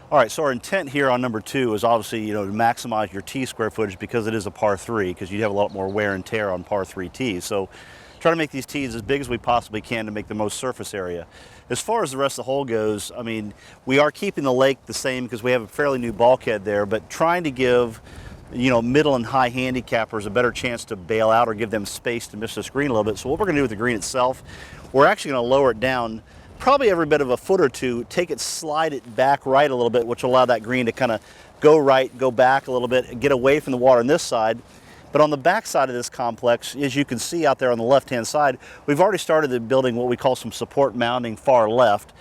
All right, so our intent here on number 2 is obviously, to maximize your tee square footage because it is a par 3, because you have a lot more wear and tear on par 3 tees. So try to make these tees as big as we possibly can to make the most surface area. As far as the rest of the hole goes, I mean, we are keeping the lake the same because we have a fairly new bulkhead there, but trying to give middle and high handicappers a better chance to bail out or give them space to miss this green a little bit. So what we're going to do with the green itself, we're actually going to lower it down probably every bit of a foot or two, take it, slide it back right a little bit, which will allow that green to kind of go right, go back a little bit, and get away from the water on this side. But on the back side of this complex, as you can see out there on the left-hand side, we've already started building what we call some support mounding far left.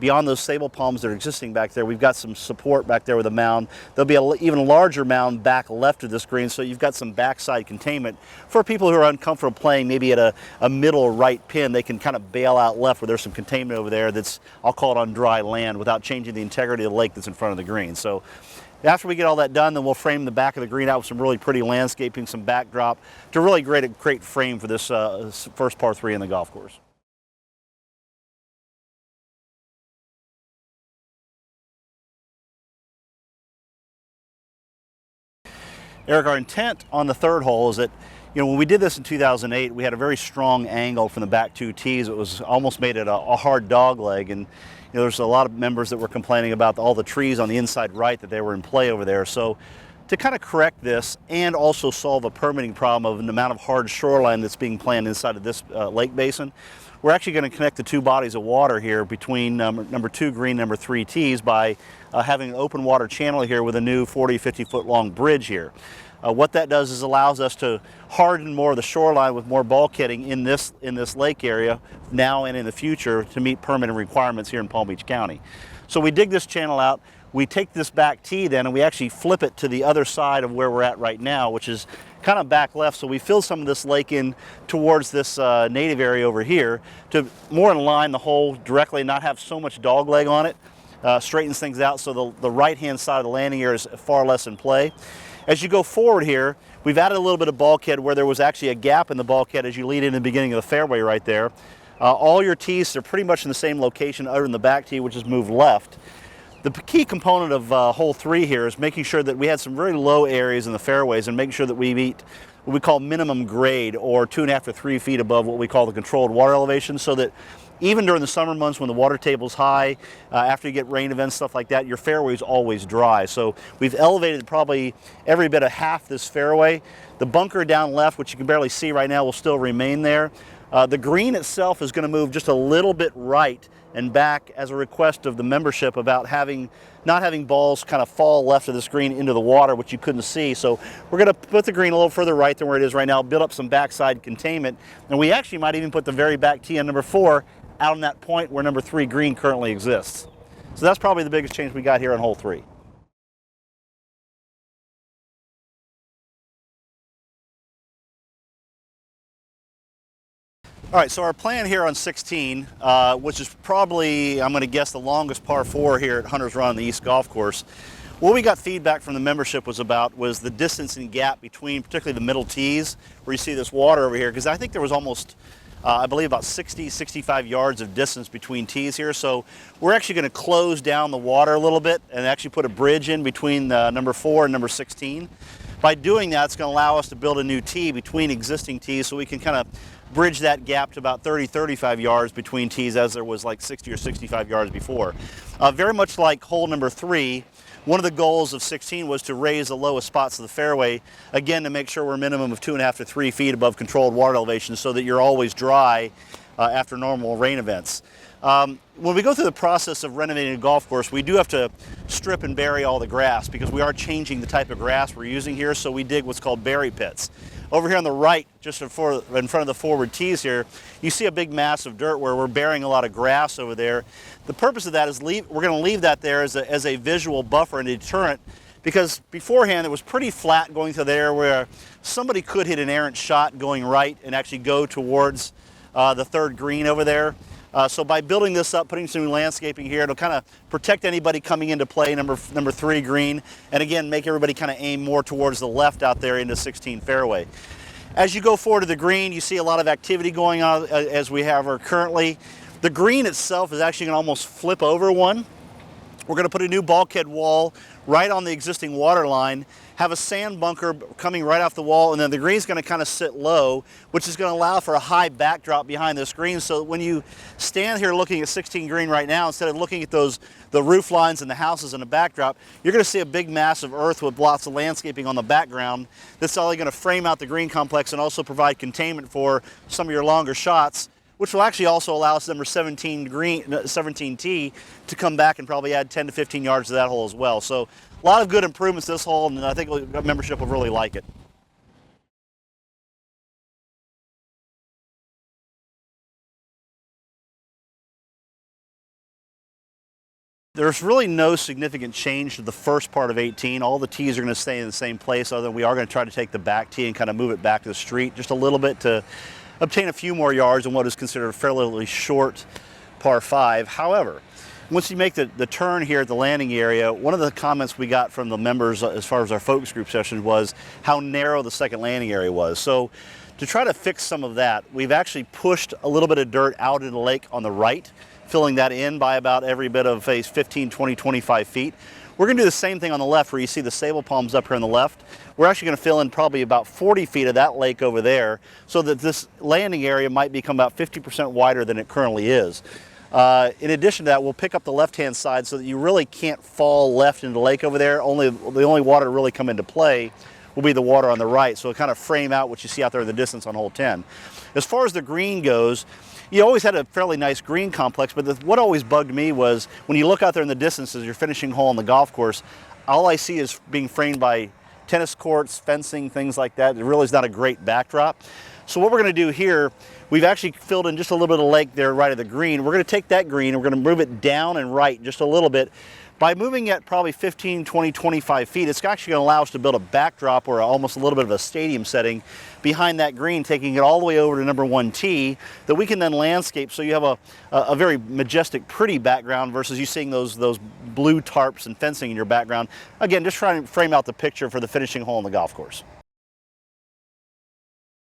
Beyond those sable palms that are existing back there, we've got some support back there with a mound. There'll be an even larger mound back left of this green, so you've got some backside containment. For people who are uncomfortable playing maybe at a middle right pin, they can kind of bail out left where there's some containment over there that's, I'll call it on dry land, without changing the integrity of the lake that's in front of the green. So after we get all that done, then we'll frame the back of the green out with some really pretty landscaping, some backdrop, to really create a great frame for this first par 3 in the golf course. Eric, our intent on the 3rd hole is that, when we did this in 2008, we had a very strong angle from the back 2 tees. It was almost made it a hard dog leg, and there's a lot of members that were complaining about all the trees on the inside right that they were in play over there. So to kind of correct this and also solve a permitting problem of an amount of hard shoreline that's being planned inside of this lake basin, we're actually going to connect the 2 bodies of water here between number 2 green, number 3 tees by having an open water channel here with a new 40, 50 foot long bridge here. What that does is allows us to harden more of the shoreline with more bulkheading in this lake area now and in the future to meet permitting requirements here in Palm Beach County. So we dig this channel out, we take this back tee then and we actually flip it to the other side of where we're at right now, which is kind of back left. So we fill some of this lake in towards this native area over here to more in line the hole directly, not have so much dog leg on it. Straightens things out so the right hand side of the landing area is far less in play. As you go forward here, we've added a little bit of bulkhead where there was actually a gap in the bulkhead as you lead in the beginning of the fairway right there. All your tees are pretty much in the same location other than the back tee, which is moved left. The key component of hole 3 here is making sure that we had some very low areas in the fairways and making sure that we meet what we call minimum grade, or 2.5 to 3 feet above what we call the controlled water elevation, so that even during the summer months when the water table's high, after you get rain events, stuff like that, your fairway is always dry. So we've elevated probably every bit of half this fairway. The bunker down left, which you can barely see right now, will still remain there. The green itself is going to move just a little bit right and back as a request of the membership about not having balls kind of fall left of the green into the water, which you couldn't see. So we're going to put the green a little further right than where it is right now, build up some backside containment, and we actually might even put the very back tee on number 4 out on that point where number 3 green currently exists. So that's probably the biggest change we got here on hole 3. All right, so our plan here on 16, which is probably, I'm going to guess, the longest par 4 here at Hunter's Run on the East Golf Course, what we got feedback from the membership was the distance and gap between particularly the middle tees, where you see this water over here, because I think there was almost, I believe, about 60, 65 yards of distance between tees here. So we're actually going to close down the water a little bit and actually put a bridge in between number 4 and number 16. By doing that, it's going to allow us to build a new tee between existing tees, so we can kind of bridge that gap to about 30, 35 yards between tees, as there was like 60 or 65 yards before. Very much like hole number 3, one of the goals of 16 was to raise the lowest spots of the fairway, again to make sure we're a minimum of 2.5 to 3 feet above controlled water elevation, so that you're always dry after normal rain events. When we go through the process of renovating a golf course, we do have to strip and bury all the grass, because we are changing the type of grass we're using here, so we dig what's called bury pits. Over here on the right, just in front of the forward tees here, you see a big mass of dirt where we're burying a lot of grass over there. The purpose of that is we're going to leave that there as a visual buffer and a deterrent, because beforehand it was pretty flat going through there where somebody could hit an errant shot going right and actually go towards the 3rd green over there. So by building this up, putting some new landscaping here, it'll kind of protect anybody coming into play number 3 green, and again make everybody kind of aim more towards the left out there into 16 fairway. As you go forward to the green, you see a lot of activity going on as we have currently. The green itself is actually going to almost flip over one. We're going to put a new bulkhead wall right on the existing water line, have a sand bunker coming right off the wall, and then the green's going to kind of sit low, which is going to allow for a high backdrop behind this green. So when you stand here looking at 16 green right now, instead of looking at the roof lines and the houses in the backdrop, you're going to see a big mass of earth with lots of landscaping on the background. That's only going to frame out the green complex and also provide containment for some of your longer shots, which will actually also allow us number 17T to come back and probably add 10 to 15 yards to that hole as well. So a lot of good improvements to this hole, and I think membership will really like it. There's really no significant change to the first part of 18. All the tees are going to stay in the same place, other than we are going to try to take the back tee and kind of move it back to the street just a little bit to obtain a few more yards in what is considered a fairly short par 5. However, once you make the turn here at the landing area, one of the comments we got from the members as far as our focus group session was how narrow the second landing area was. So to try to fix some of that, we've actually pushed a little bit of dirt out in the lake on the right, filling that in by about every bit of 15, 20, 25 feet. We're going to do the same thing on the left where you see the sable palms up here on the left. We're actually going to fill in probably about 40 feet of that lake over there so that this landing area might become about 50% wider than it currently is. In addition to that, we'll pick up the left-hand side so that you really can't fall left into the lake over there. The only water to really come into play will be the water on the right, so it'll kind of frame out what you see out there in the distance on hole 10. As far as the green goes, you always had a fairly nice green complex, but what always bugged me was when you look out there in the distance as you're finishing hole on the golf course, all I see is being framed by tennis courts, fencing, things like that. It really is not a great backdrop. So what we're going to do here, we've actually filled in just a little bit of lake there right at the green. We're going to take that green and we're going to move it down and right just a little bit. By moving it probably 15, 20, 25 feet, it's actually going to allow us to build a backdrop or almost a little bit of a stadium setting behind that green, taking it all the way over to number 1 tee that we can then landscape so you have a very majestic, pretty background versus you seeing those blue tarps and fencing in your background. Again, just trying to frame out the picture for the finishing hole on the golf course.